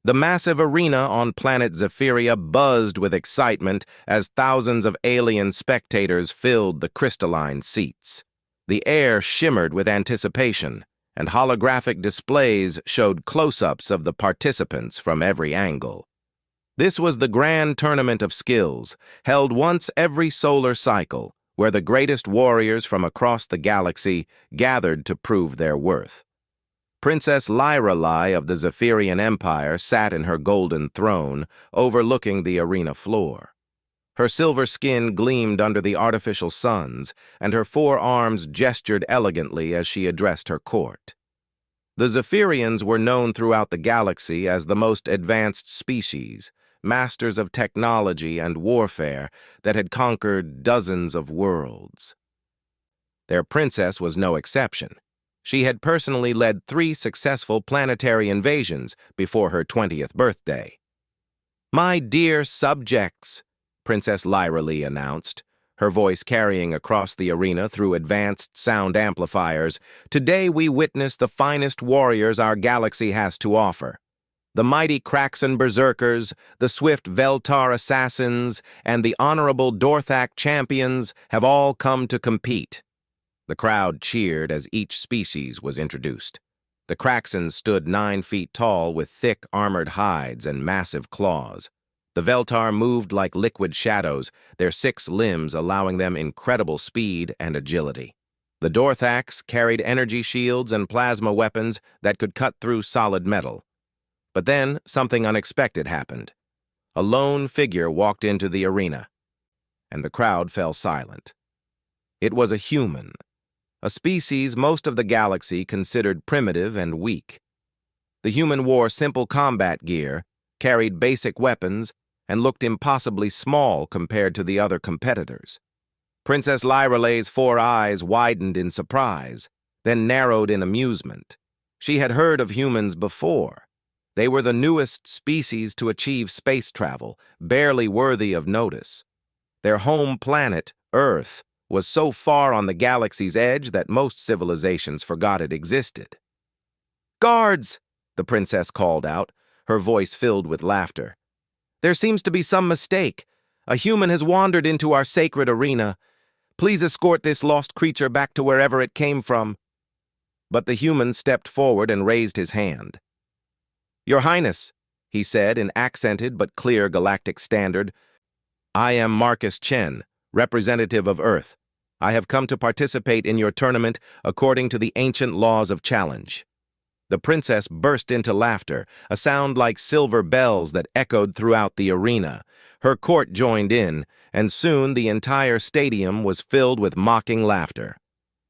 The massive arena on planet Zephyria buzzed with excitement as thousands of alien spectators filled the crystalline seats. The air shimmered with anticipation, and holographic displays showed close-ups of the participants from every angle. This was the grand tournament of skills, held once every solar cycle, where the greatest warriors from across the galaxy gathered to prove their worth. Princess Lyralai of the Zephyrian Empire sat in her golden throne, overlooking the arena floor. Her silver skin gleamed under the artificial suns, and her 4 arms gestured elegantly as she addressed her court. The Zephyrians were known throughout the galaxy as the most advanced species, masters of technology and warfare that had conquered dozens of worlds. Their princess was no exception. She had personally led 3 successful planetary invasions before her 20th birthday. "My dear subjects," Princess Lyralai announced, her voice carrying across the arena through advanced sound amplifiers, "today we witness the finest warriors our galaxy has to offer. The mighty Kraxan Berserkers, the swift Veltar Assassins, and the honorable Dorthak Champions have all come to compete." The crowd cheered as each species was introduced. The Kraxans stood 9 feet tall with thick armored hides and massive claws. The Veltar moved like liquid shadows, their 6 limbs allowing them incredible speed and agility. The Dorthaks carried energy shields and plasma weapons that could cut through solid metal. But then something unexpected happened. A lone figure walked into the arena, and the crowd fell silent. It was a human, a species most of the galaxy considered primitive and weak. The human wore simple combat gear, carried basic weapons, and looked impossibly small compared to the other competitors. Princess Lyralai's 4 eyes widened in surprise, then narrowed in amusement. She had heard of humans before. They were the newest species to achieve space travel, barely worthy of notice. Their home planet, Earth, was so far on the galaxy's edge that most civilizations forgot it existed. "Guards!" the princess called out, her voice filled with laughter. "There seems to be some mistake. A human has wandered into our sacred arena. Please escort this lost creature back to wherever it came from." But the human stepped forward and raised his hand. "Your Highness," he said in accented but clear galactic standard, "I am Marcus Chen, representative of Earth. I have come to participate in your tournament according to the ancient laws of challenge." The princess burst into laughter, a sound like silver bells that echoed throughout the arena. Her court joined in, and soon the entire stadium was filled with mocking laughter.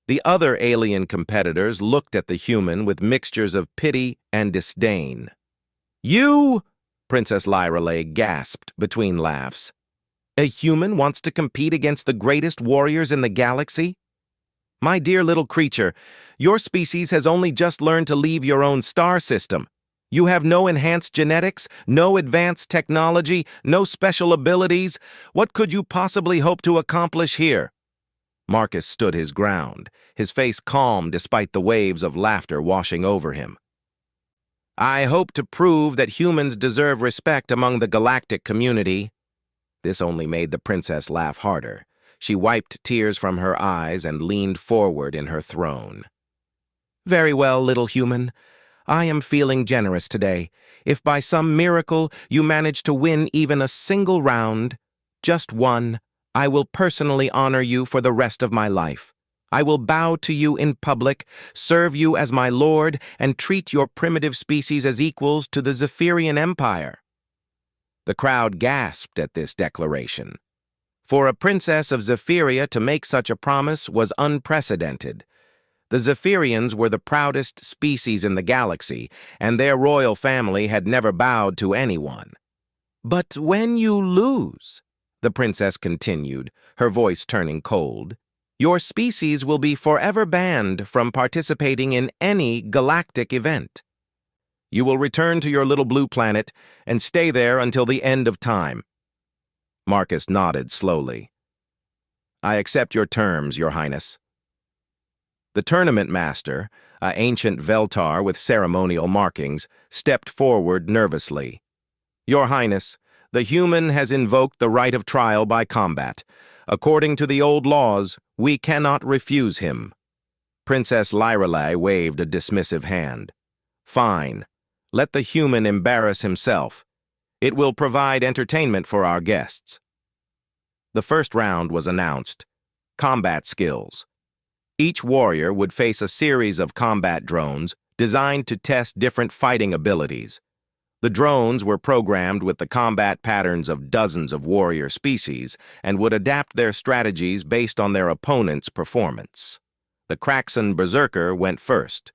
The other alien competitors looked at the human with mixtures of pity and disdain. "You?" Princess Lyralai gasped between laughs. "A human wants to compete against the greatest warriors in the galaxy? My dear little creature, your species has only just learned to leave your own star system. You have no enhanced genetics, no advanced technology, no special abilities. What could you possibly hope to accomplish here?" Marcus stood his ground, his face calm despite the waves of laughter washing over him. "I hope to prove that humans deserve respect among the galactic community." This only made the princess laugh harder. She wiped tears from her eyes and leaned forward in her throne. "Very well, little human. I am feeling generous today. If by some miracle you manage to win even a single round, just one, I will personally honor you for the rest of my life. I will bow to you in public, serve you as my lord, and treat your primitive species as equals to the Zephyrian Empire." The crowd gasped at this declaration. For a princess of Zephyria to make such a promise was unprecedented. The Zephyrians were the proudest species in the galaxy, and their royal family had never bowed to anyone. "But when you lose," the princess continued, her voice turning cold, "your species will be forever banned from participating in any galactic event. You will return to your little blue planet and stay there until the end of time." Marcus nodded slowly. "I accept your terms, Your Highness." The tournament master, an ancient Veltar with ceremonial markings, stepped forward nervously. "Your Highness, the human has invoked the right of trial by combat. According to the old laws, we cannot refuse him." Princess Lyrelai waved a dismissive hand. "Fine. Let the human embarrass himself. It will provide entertainment for our guests." The first round was announced. Combat skills. Each warrior would face a series of combat drones designed to test different fighting abilities. The drones were programmed with the combat patterns of dozens of warrior species and would adapt their strategies based on their opponent's performance. The Kraxan Berserker went first.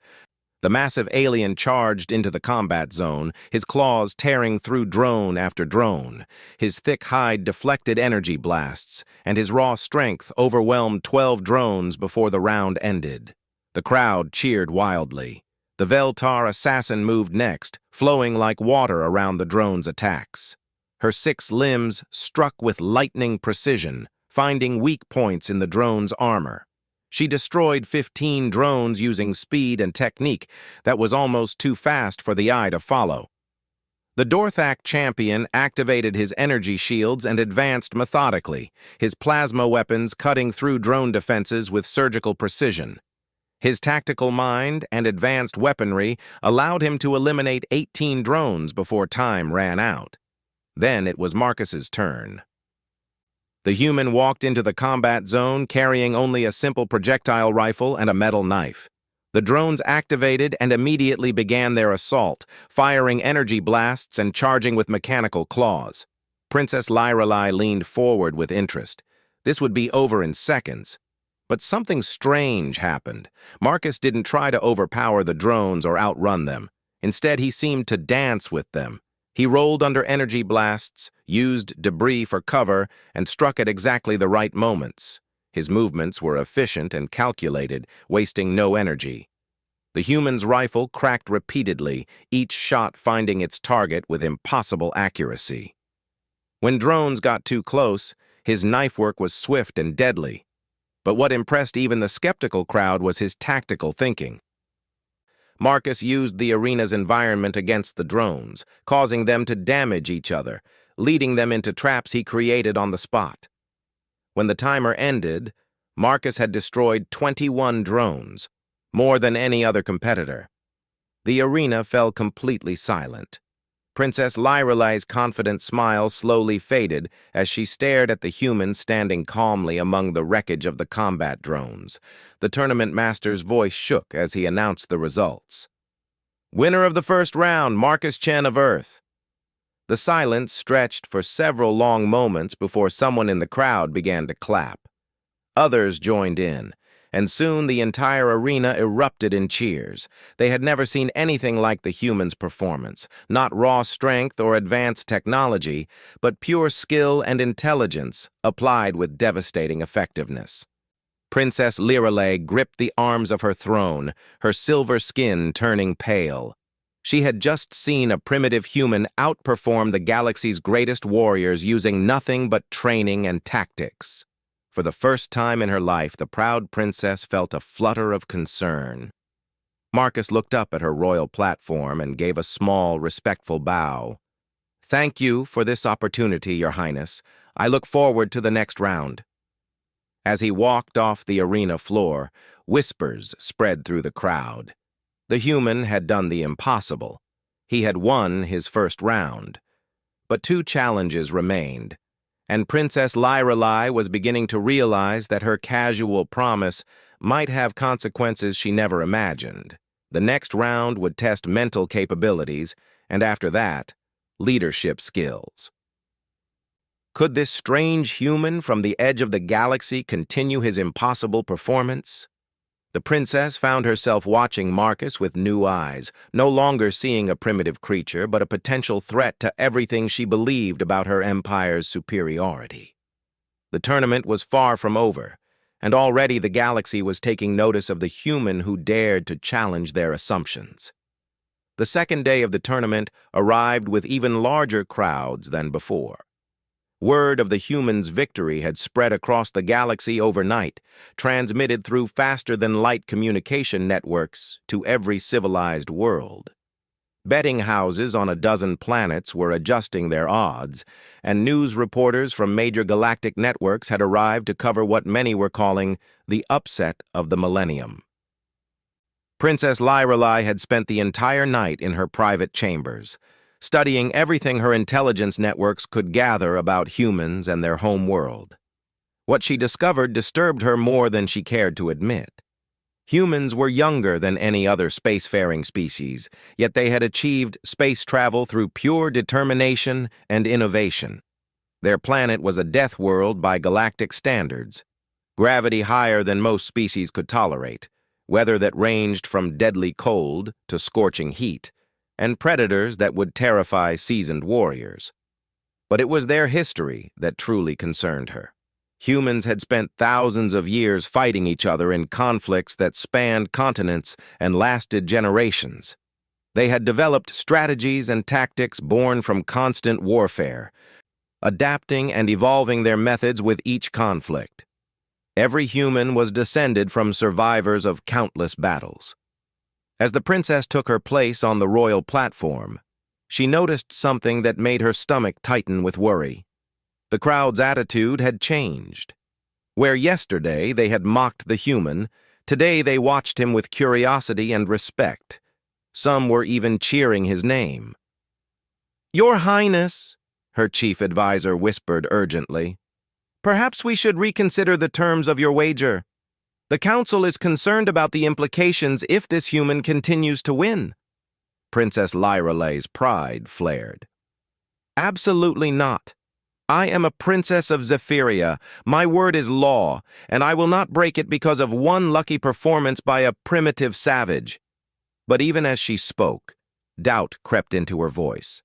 The massive alien charged into the combat zone, his claws tearing through drone after drone. His thick hide deflected energy blasts, and his raw strength overwhelmed 12 drones before the round ended. The crowd cheered wildly. The Veltar assassin moved next, flowing like water around the drone's attacks. Her 6 limbs struck with lightning precision, finding weak points in the drone's armor. She destroyed 15 drones using speed and technique that was almost too fast for the eye to follow. The Dorthak champion activated his energy shields and advanced methodically, his plasma weapons cutting through drone defenses with surgical precision. His tactical mind and advanced weaponry allowed him to eliminate 18 drones before time ran out. Then it was Marcus's turn. The human walked into the combat zone carrying only a simple projectile rifle and a metal knife. The drones activated and immediately began their assault, firing energy blasts and charging with mechanical claws. Princess Lyrelai leaned forward with interest. This would be over in seconds. But something strange happened. Marcus didn't try to overpower the drones or outrun them. Instead, he seemed to dance with them. He rolled under energy blasts, used debris for cover, and struck at exactly the right moments. His movements were efficient and calculated, wasting no energy. The human's rifle cracked repeatedly, each shot finding its target with impossible accuracy. When drones got too close, his knife work was swift and deadly. But what impressed even the skeptical crowd was his tactical thinking. Marcus used the arena's environment against the drones, causing them to damage each other, leading them into traps he created on the spot. When the timer ended, Marcus had destroyed 21 drones, more than any other competitor. The arena fell completely silent. Princess Lyrelai's confident smile slowly faded as she stared at the human standing calmly among the wreckage of the combat drones. The tournament master's voice shook as he announced the results. "Winner of the first round, Marcus Chen of Earth." The silence stretched for several long moments before someone in the crowd began to clap. Others joined in, and soon the entire arena erupted in cheers. They had never seen anything like the human's performance, not raw strength or advanced technology, but pure skill and intelligence applied with devastating effectiveness. Princess Lyrelai gripped the arms of her throne, her silver skin turning pale. She had just seen a primitive human outperform the galaxy's greatest warriors using nothing but training and tactics. For the first time in her life, the proud princess felt a flutter of concern. Marcus looked up at her royal platform and gave a small, respectful bow. "Thank you for this opportunity, Your Highness. I look forward to the next round." As he walked off the arena floor, whispers spread through the crowd. The human had done the impossible. He had won his first round. But 2 challenges remained, and Princess Lyrelai was beginning to realize that her casual promise might have consequences she never imagined. The next round would test mental capabilities, and after that, leadership skills. Could this strange human from the edge of the galaxy continue his impossible performance? The princess found herself watching Marcus with new eyes, no longer seeing a primitive creature, but a potential threat to everything she believed about her empire's superiority. The tournament was far from over, and already the galaxy was taking notice of the human who dared to challenge their assumptions. The second day of the tournament arrived with even larger crowds than before. Word of the humans' victory had spread across the galaxy overnight, transmitted through faster-than-light communication networks to every civilized world. Betting houses on a dozen planets were adjusting their odds, and news reporters from major galactic networks had arrived to cover what many were calling the upset of the millennium. Princess Lyrelai had spent the entire night in her private chambers, studying everything her intelligence networks could gather about humans and their home world. What she discovered disturbed her more than she cared to admit. Humans were younger than any other spacefaring species, yet they had achieved space travel through pure determination and innovation. Their planet was a death world by galactic standards, gravity higher than most species could tolerate, weather that ranged from deadly cold to scorching heat, and predators that would terrify seasoned warriors. But it was their history that truly concerned her. Humans had spent thousands of years fighting each other in conflicts that spanned continents and lasted generations. They had developed strategies and tactics born from constant warfare, adapting and evolving their methods with each conflict. Every human was descended from survivors of countless battles. As the princess took her place on the royal platform, she noticed something that made her stomach tighten with worry. The crowd's attitude had changed. Where yesterday they had mocked the human, today they watched him with curiosity and respect. Some were even cheering his name. "Your Highness," her chief advisor whispered urgently, "perhaps we should reconsider the terms of your wager. The Council is concerned about the implications if this human continues to win." Princess Lyrelai's pride flared. "Absolutely not. I am a princess of Zephyria. My word is law, and I will not break it because of one lucky performance by a primitive savage." But even as she spoke, doubt crept into her voice.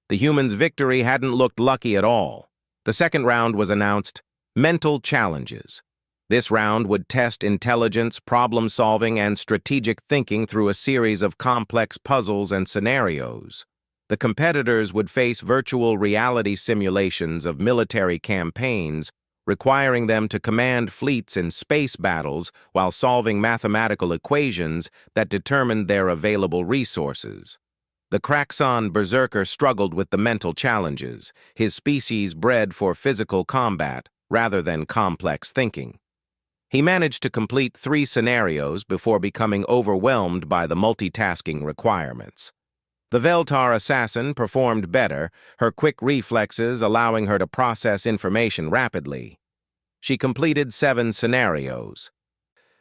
The human's victory hadn't looked lucky at all. The second round was announced, Mental Challenges. This round would test intelligence, problem-solving, and strategic thinking through a series of complex puzzles and scenarios. The competitors would face virtual reality simulations of military campaigns, requiring them to command fleets in space battles while solving mathematical equations that determined their available resources. The Kraxon berserker struggled with the mental challenges, his species bred for physical combat rather than complex thinking. He managed to complete 3 scenarios before becoming overwhelmed by the multitasking requirements. The Veltar assassin performed better, her quick reflexes allowing her to process information rapidly. She completed 7 scenarios,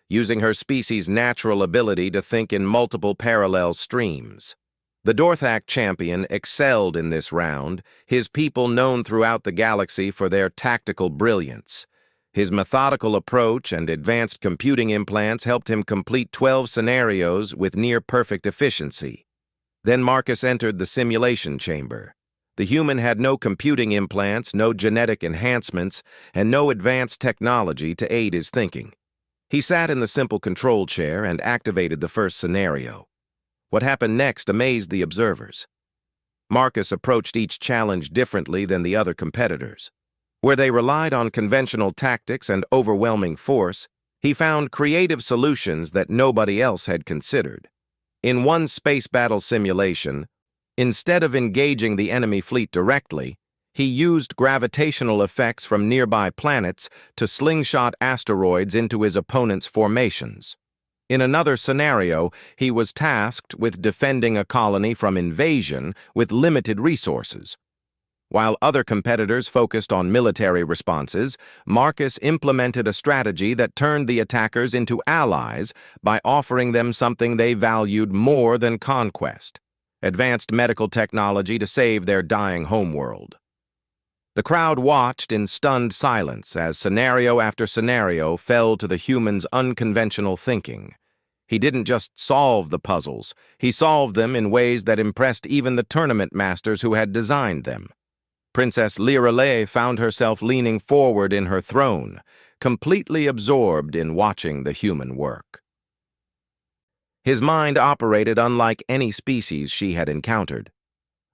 using her species' natural ability to think in multiple parallel streams. The Dorthak champion excelled in this round, his people known throughout the galaxy for their tactical brilliance. His methodical approach and advanced computing implants helped him complete 12 scenarios with near-perfect efficiency. Then Marcus entered the simulation chamber. The human had no computing implants, no genetic enhancements, and no advanced technology to aid his thinking. He sat in the simple control chair and activated the first scenario. What happened next amazed the observers. Marcus approached each challenge differently than the other competitors. Where they relied on conventional tactics and overwhelming force, he found creative solutions that nobody else had considered. In one space battle simulation, instead of engaging the enemy fleet directly, he used gravitational effects from nearby planets to slingshot asteroids into his opponent's formations. In another scenario, he was tasked with defending a colony from invasion with limited resources. While other competitors focused on military responses, Marcus implemented a strategy that turned the attackers into allies by offering them something they valued more than conquest: advanced medical technology to save their dying homeworld. The crowd watched in stunned silence as scenario after scenario fell to the human's unconventional thinking. He didn't just solve the puzzles, he solved them in ways that impressed even the tournament masters who had designed them. Princess Lyrelai found herself leaning forward in her throne, completely absorbed in watching the human work. His mind operated unlike any species she had encountered.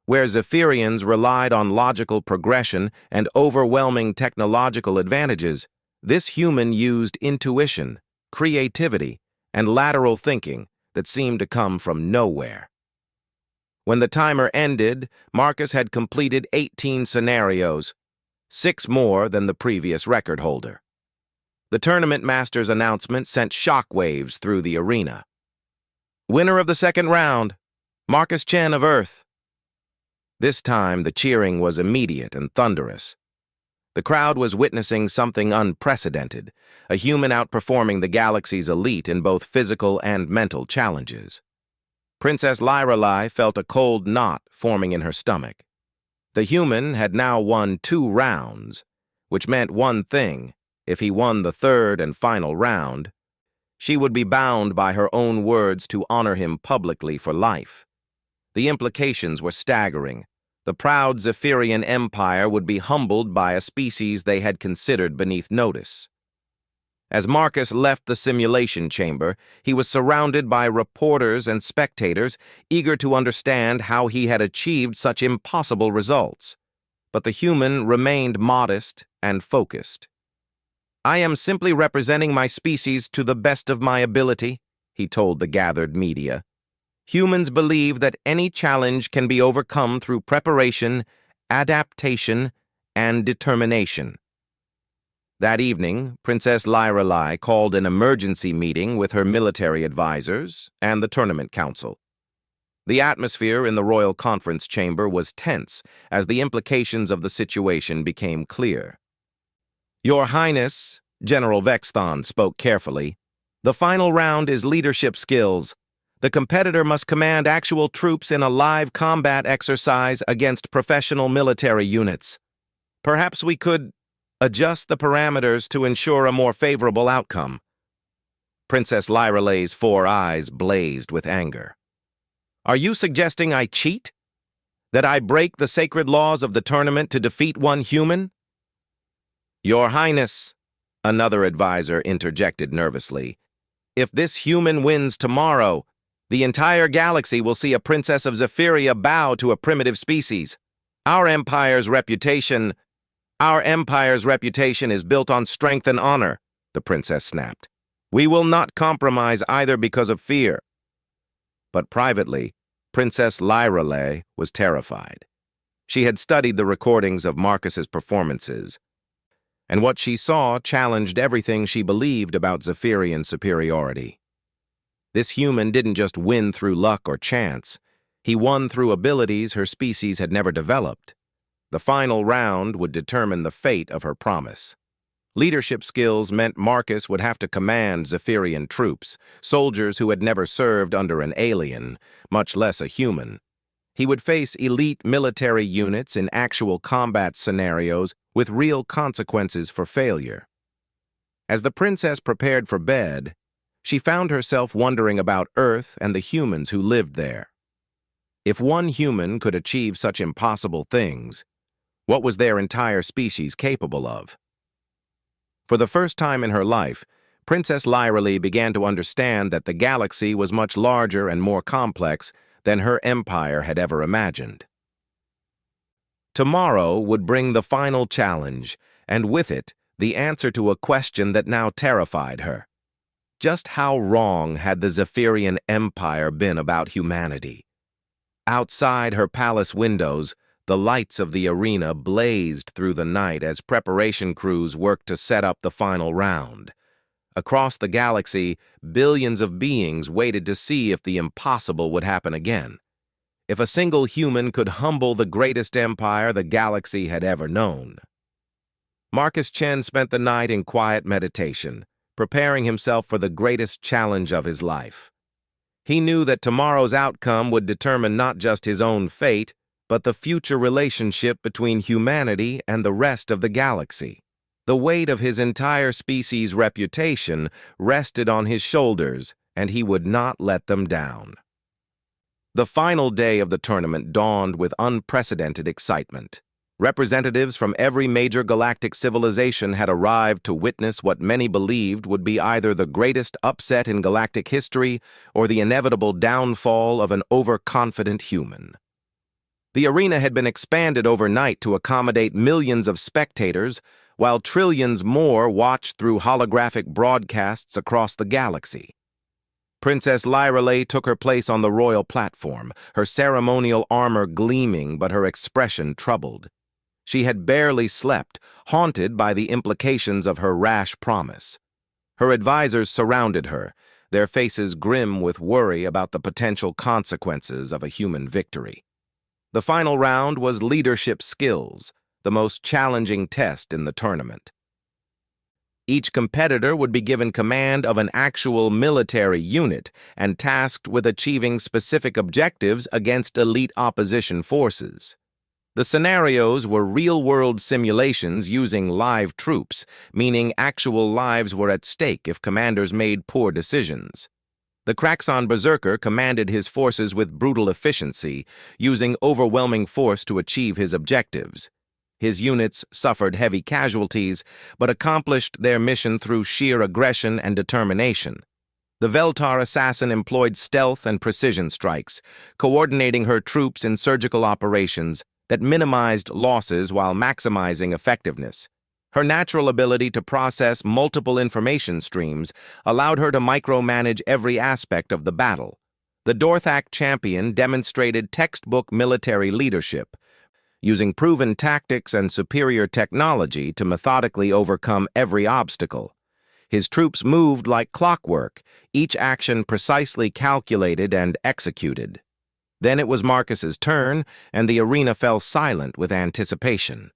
Where Zephyrians relied on logical progression and overwhelming technological advantages, this human used intuition, creativity, and lateral thinking that seemed to come from nowhere. When the timer ended, Marcus had completed 18 scenarios, 6 more than the previous record holder. The tournament master's announcement sent shockwaves through the arena. Winner of the second round, Marcus Chen of Earth. This time, the cheering was immediate and thunderous. The crowd was witnessing something unprecedented, a human outperforming the galaxy's elite in both physical and mental challenges. Princess Lyrelei felt a cold knot forming in her stomach. The human had now won 2 rounds, which meant one thing: if he won the third and final round, she would be bound by her own words to honor him publicly for life. The implications were staggering. The proud Zephyrian Empire would be humbled by a species they had considered beneath notice. As Marcus left the simulation chamber, he was surrounded by reporters and spectators eager to understand how he had achieved such impossible results. But the human remained modest and focused. "I am simply representing my species to the best of my ability," he told the gathered media. "Humans believe that any challenge can be overcome through preparation, adaptation, and determination." That evening, Princess Lyrelei called an emergency meeting with her military advisors and the tournament council. The atmosphere in the royal conference chamber was tense as the implications of the situation became clear. "Your Highness," General Vexthon spoke carefully, "the final round is leadership skills. The competitor must command actual troops in a live combat exercise against professional military units. Perhaps we could adjust the parameters to ensure a more favorable outcome." Princess Lyrelei's 4 eyes blazed with anger. "Are you suggesting I cheat? That I break the sacred laws of the tournament to defeat one human?" "Your Highness," another advisor interjected nervously, "if this human wins tomorrow, the entire galaxy will see a princess of Zephyria bow to a primitive species. Our empire's reputation is built on strength and honor," the princess snapped. "We will not compromise either because of fear." But privately, Princess Lyrelei was terrified. She had studied the recordings of Marcus's performances, and what she saw challenged everything she believed about Zephyrian superiority. This human didn't just win through luck or chance. He won through abilities her species had never developed. The final round would determine the fate of her promise. Leadership skills meant Marcus would have to command Zephyrian troops, soldiers who had never served under an alien, much less a human. He would face elite military units in actual combat scenarios with real consequences for failure. As the princess prepared for bed, she found herself wondering about Earth and the humans who lived there. If one human could achieve such impossible things, what was their entire species capable of? For the first time in her life, Princess Lyrelei began to understand that the galaxy was much larger and more complex than her empire had ever imagined. Tomorrow would bring the final challenge, and with it, the answer to a question that now terrified her. Just how wrong had the Zephyrian Empire been about humanity? Outside her palace windows, the lights of the arena blazed through the night as preparation crews worked to set up the final round. Across the galaxy, billions of beings waited to see if the impossible would happen again. If a single human could humble the greatest empire the galaxy had ever known. Marcus Chen spent the night in quiet meditation, preparing himself for the greatest challenge of his life. He knew that tomorrow's outcome would determine not just his own fate, but the future relationship between humanity and the rest of the galaxy. The weight of his entire species' reputation rested on his shoulders, and he would not let them down. The final day of the tournament dawned with unprecedented excitement. Representatives from every major galactic civilization had arrived to witness what many believed would be either the greatest upset in galactic history or the inevitable downfall of an overconfident human. The arena had been expanded overnight to accommodate millions of spectators, while trillions more watched through holographic broadcasts across the galaxy. Princess Lyreley took her place on the royal platform, her ceremonial armor gleaming but her expression troubled. She had barely slept, haunted by the implications of her rash promise. Her advisors surrounded her, their faces grim with worry about the potential consequences of a human victory. The final round was leadership skills, the most challenging test in the tournament. Each competitor would be given command of an actual military unit and tasked with achieving specific objectives against elite opposition forces. The scenarios were real-world simulations using live troops, meaning actual lives were at stake if commanders made poor decisions. The Kraxon Berserker commanded his forces with brutal efficiency, using overwhelming force to achieve his objectives. His units suffered heavy casualties, but accomplished their mission through sheer aggression and determination. The Veltar assassin employed stealth and precision strikes, coordinating her troops in surgical operations that minimized losses while maximizing effectiveness. Her natural ability to process multiple information streams allowed her to micromanage every aspect of the battle. The Dorthak champion demonstrated textbook military leadership, using proven tactics and superior technology to methodically overcome every obstacle. His troops moved like clockwork, each action precisely calculated and executed. Then it was Marcus's turn, and the arena fell silent with anticipation.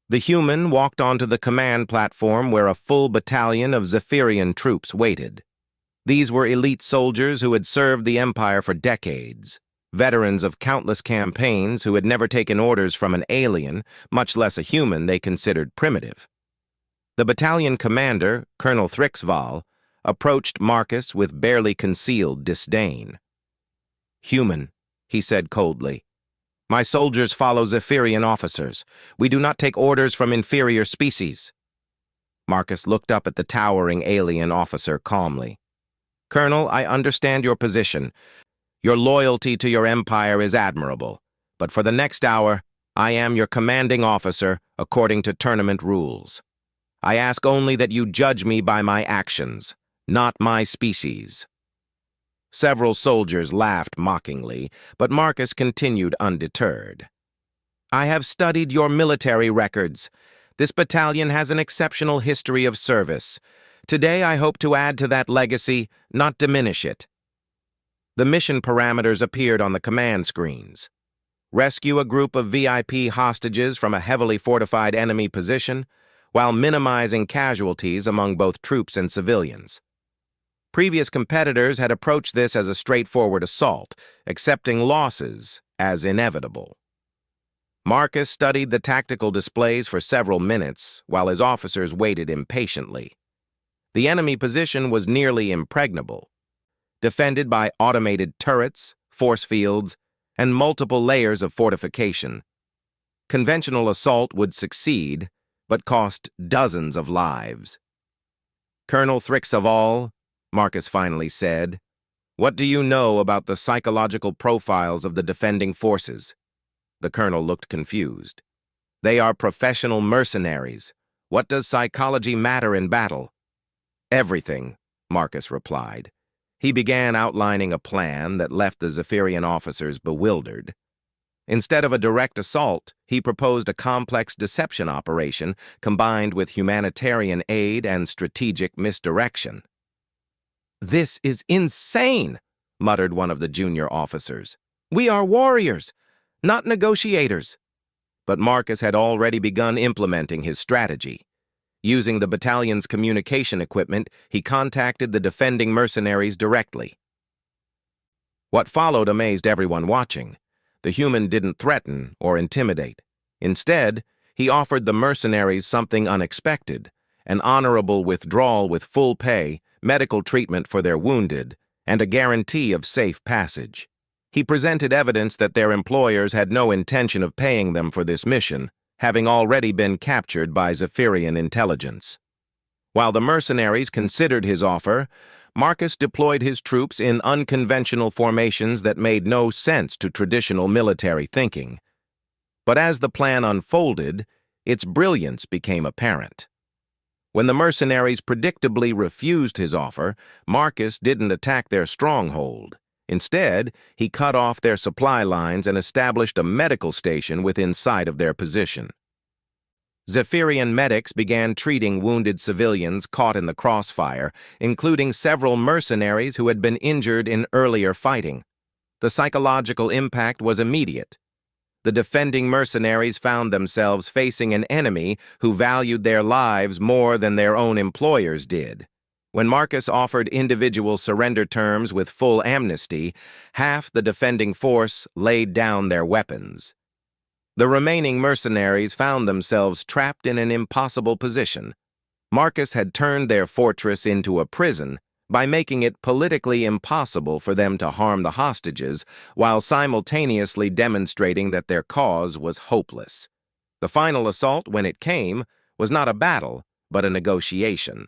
The human walked onto the command platform where a full battalion of Zephyrian troops waited. These were elite soldiers who had served the Empire for decades. Veterans of countless campaigns who had never taken orders from an alien, much less a human they considered primitive. The battalion commander, Colonel Thrixval, approached Marcus with barely concealed disdain. "Human," he said coldly. "My soldiers follow Zephyrian officers. We do not take orders from inferior species." Marcus looked up at the towering alien officer calmly. "Colonel, I understand your position. Your loyalty to your empire is admirable, but for the next hour, I am your commanding officer according to tournament rules. I ask only that you judge me by my actions, not my species." Several soldiers laughed mockingly, but Marcus continued undeterred. "I have studied your military records. This battalion has an exceptional history of service. Today I hope to add to that legacy, not diminish it." The mission parameters appeared on the command screens. Rescue a group of VIP hostages from a heavily fortified enemy position, while minimizing casualties among both troops and civilians. Previous competitors had approached this as a straightforward assault, accepting losses as inevitable. Marcus studied the tactical displays for several minutes, while his officers waited impatiently. The enemy position was nearly impregnable, defended by automated turrets, force fields, and multiple layers of fortification. Conventional assault would succeed, but cost dozens of lives. "Colonel Thrixval," Marcus finally said, "what do you know about the psychological profiles of the defending forces?" The colonel looked confused. "They are professional mercenaries. What does psychology matter in battle?" "Everything," Marcus replied. He began outlining a plan that left the Zephyrian officers bewildered. Instead of a direct assault, he proposed a complex deception operation combined with humanitarian aid and strategic misdirection. "This is insane," muttered one of the junior officers. "We are warriors, not negotiators." But Marcus had already begun implementing his strategy. Using the battalion's communication equipment, he contacted the defending mercenaries directly. What followed amazed everyone watching. The human didn't threaten or intimidate. Instead, he offered the mercenaries something unexpected, an honorable withdrawal with full pay, medical treatment for their wounded, and a guarantee of safe passage. He presented evidence that their employers had no intention of paying them for this mission, having already been captured by Zephyrian intelligence. While the mercenaries considered his offer, Marcus deployed his troops in unconventional formations that made no sense to traditional military thinking. But as the plan unfolded, its brilliance became apparent. When the mercenaries predictably refused his offer, Marcus didn't attack their stronghold. Instead, he cut off their supply lines and established a medical station within sight of their position. Zephyrian medics began treating wounded civilians caught in the crossfire, including several mercenaries who had been injured in earlier fighting. The psychological impact was immediate. The defending mercenaries found themselves facing an enemy who valued their lives more than their own employers did. When Marcus offered individual surrender terms with full amnesty, half the defending force laid down their weapons. The remaining mercenaries found themselves trapped in an impossible position. Marcus had turned their fortress into a prison by making it politically impossible for them to harm the hostages, while simultaneously demonstrating that their cause was hopeless. The final assault, when it came, was not a battle, but a negotiation.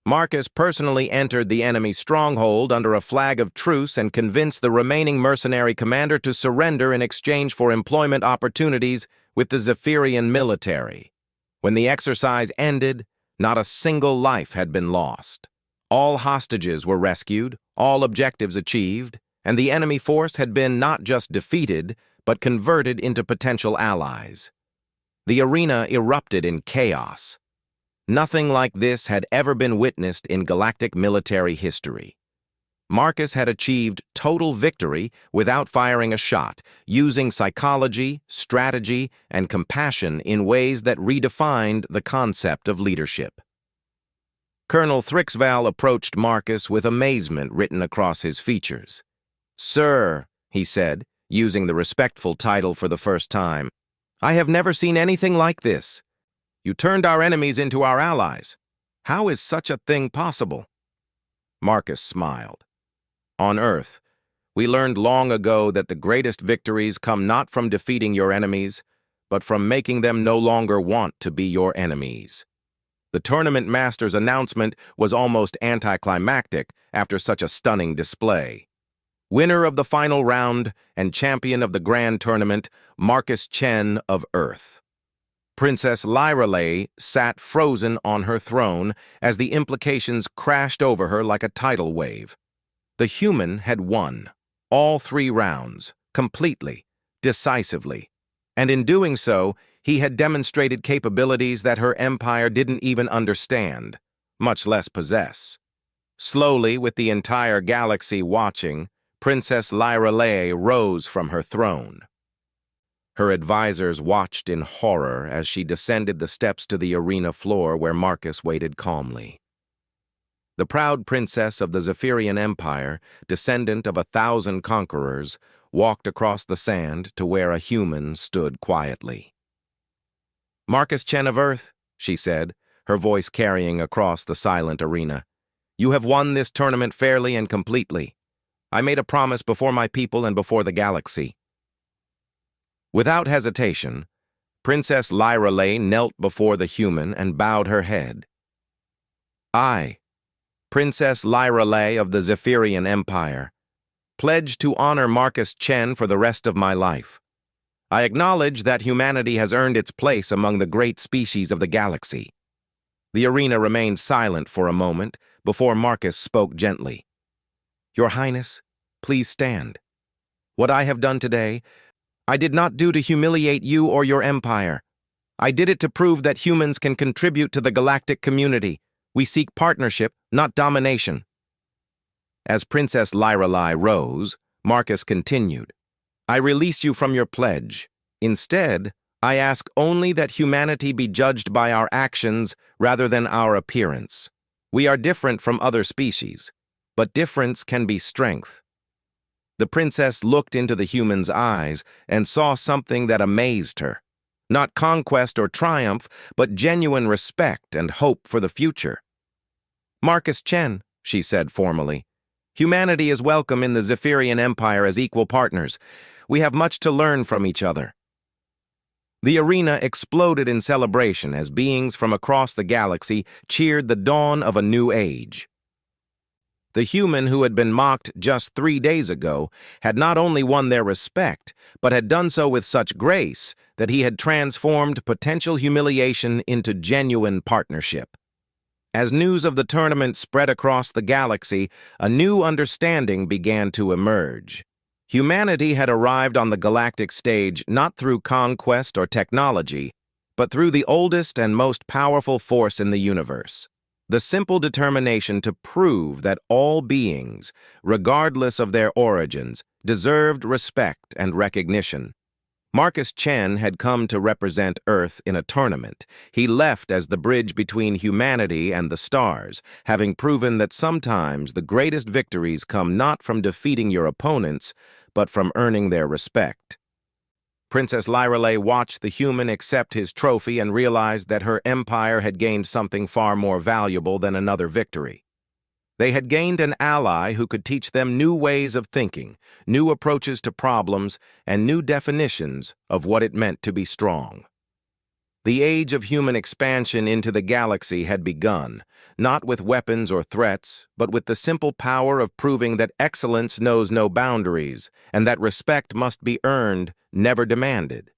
Marcus personally entered the enemy's stronghold under a flag of truce and convinced the remaining mercenary commander to surrender in exchange for employment opportunities with the Zephyrian military. When the exercise ended, not a single life had been lost. All hostages were rescued, all objectives achieved, and the enemy force had been not just defeated, but converted into potential allies. The arena erupted in chaos. Nothing like this had ever been witnessed in galactic military history. Marcus had achieved total victory without firing a shot, using psychology, strategy, and compassion in ways that redefined the concept of leadership. Colonel Thrixval approached Marcus with amazement written across his features. "Sir," he said, using the respectful title for the first time, "I have never seen anything like this. You turned our enemies into our allies. How is such a thing possible?" Marcus smiled. "On Earth, we learned long ago that the greatest victories come not from defeating your enemies, but from making them no longer want to be your enemies." The tournament master's announcement was almost anticlimactic after such a stunning display. Winner of the final round and champion of the grand tournament, Marcus Chen of Earth. Princess Lyrelay sat frozen on her throne as the implications crashed over her like a tidal wave. The human had won, all 3 rounds, completely, decisively, and in doing so, he had demonstrated capabilities that her empire didn't even understand, much less possess. Slowly, with the entire galaxy watching, Princess Lyrelay rose from her throne. Her advisors watched in horror as she descended the steps to the arena floor where Marcus waited calmly. The proud princess of the Zephyrian Empire, descendant of 1,000 conquerors, walked across the sand to where a human stood quietly. "Marcus Chen of Earth," she said, her voice carrying across the silent arena, "you have won this tournament fairly and completely. I made a promise before my people and before the galaxy." Without hesitation, Princess Lyrelay knelt before the human and bowed her head. "I, Princess Lyrelay of the Zephyrian Empire, pledge to honor Marcus Chen for the rest of my life. I acknowledge that humanity has earned its place among the great species of the galaxy." The arena remained silent for a moment before Marcus spoke gently. "Your Highness, please stand. What I have done today, I did not do to humiliate you or your empire. I did it to prove that humans can contribute to the galactic community. We seek partnership, not domination." As Princess Lyrelay rose, Marcus continued, "I release you from your pledge. Instead, I ask only that humanity be judged by our actions rather than our appearance. We are different from other species, but difference can be strength." The princess looked into the human's eyes and saw something that amazed her. Not conquest or triumph, but genuine respect and hope for the future. "Marcus Chen," she said formally, "humanity is welcome in the Zephyrian Empire as equal partners. We have much to learn from each other." The arena exploded in celebration as beings from across the galaxy cheered the dawn of a new age. The human who had been mocked just 3 days ago had not only won their respect, but had done so with such grace that he had transformed potential humiliation into genuine partnership. As news of the tournament spread across the galaxy, a new understanding began to emerge. Humanity had arrived on the galactic stage not through conquest or technology, but through the oldest and most powerful force in the universe: the simple determination to prove that all beings, regardless of their origins, deserved respect and recognition. Marcus Chen had come to represent Earth in a tournament. He left as the bridge between humanity and the stars, having proven that sometimes the greatest victories come not from defeating your opponents, but from earning their respect. Princess Lyrelei watched the human accept his trophy and realized that her empire had gained something far more valuable than another victory. They had gained an ally who could teach them new ways of thinking, new approaches to problems, and new definitions of what it meant to be strong. The age of human expansion into the galaxy had begun, not with weapons or threats, but with the simple power of proving that excellence knows no boundaries, and that respect must be earned, never demanded.